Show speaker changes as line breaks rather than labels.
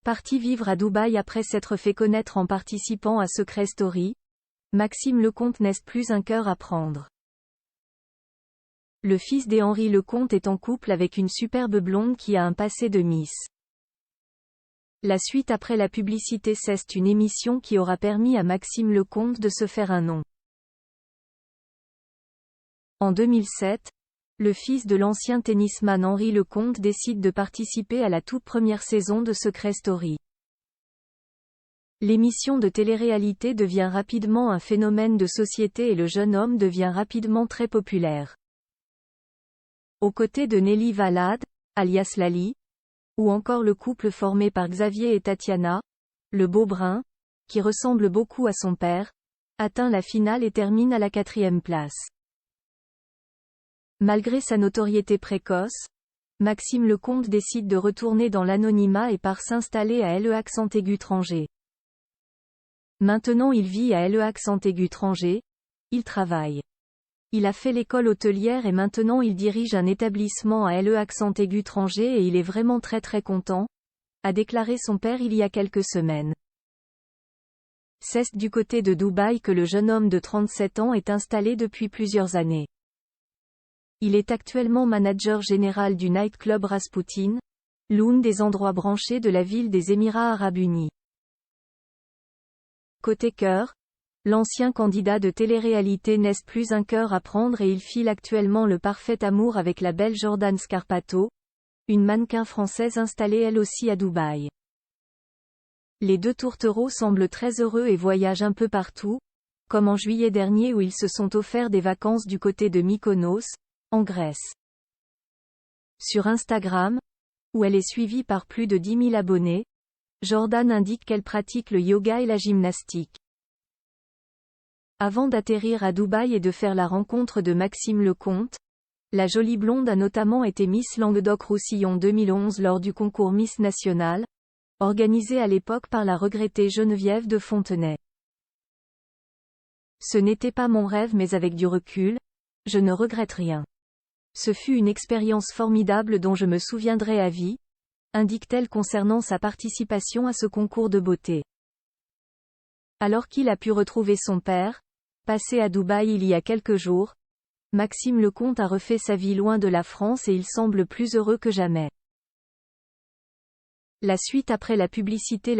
Parti vivre à Dubaï après s'être fait connaître en participant à Secret Story, Maxime Lecomte n'est plus un cœur à prendre. Le fils d'Henri Lecomte est en couple avec une superbe blonde qui a un passé de Miss. La suite après la publicité. C'est une émission qui aura permis à Maxime Lecomte de se faire un nom. En 2007, le fils de l'ancien tennisman Henri Lecomte décide de participer à la toute première saison de Secret Story. L'émission de télé-réalité devient rapidement un phénomène de société et le jeune homme devient rapidement très populaire. Aux côtés de Nelly Valade, alias Lali, ou encore le couple formé par Xavier et Tatiana, le beau brun, qui ressemble beaucoup à son père, atteint la finale et termine à la 4e place. Malgré sa notoriété précoce, Maxime Lecomte décide de retourner dans l'anonymat et part s'installer à LE-Angers. Maintenant il vit à LE-Angers, il travaille. Il a fait l'école hôtelière et maintenant il dirige un établissement à LE-Angers et il est vraiment très content, a déclaré son père il y a quelques semaines. C'est du côté de Dubaï que le jeune homme de 37 ans est installé depuis plusieurs années. Il est actuellement manager général du nightclub Rasputin, l'un des endroits branchés de la ville des Émirats Arabes Unis. Côté cœur, l'ancien candidat de télé-réalité n'est plus un cœur à prendre et il file actuellement le parfait amour avec la belle Jordan Scarpato, une mannequin française installée elle aussi à Dubaï. Les deux tourtereaux semblent très heureux et voyagent un peu partout, comme en juillet dernier où ils se sont offerts des vacances du côté de Mykonos, en Grèce. Sur Instagram, où elle est suivie par plus de 10 000 abonnés, Jordan indique qu'elle pratique le yoga et la gymnastique. Avant d'atterrir à Dubaï et de faire la rencontre de Maxime Lecomte, la jolie blonde a notamment été Miss Languedoc-Roussillon 2011 lors du concours Miss National, organisé à l'époque par la regrettée Geneviève de Fontenay. Ce n'était pas mon rêve mais avec du recul, je ne regrette rien. Ce fut une expérience formidable dont je me souviendrai à vie, indique-t-elle concernant sa participation à ce concours de beauté. Alors qu'il a pu retrouver son père, passé à Dubaï il y a quelques jours, Maxime Lecomte a refait sa vie loin de la France et il semble plus heureux que jamais. La suite après la publicité.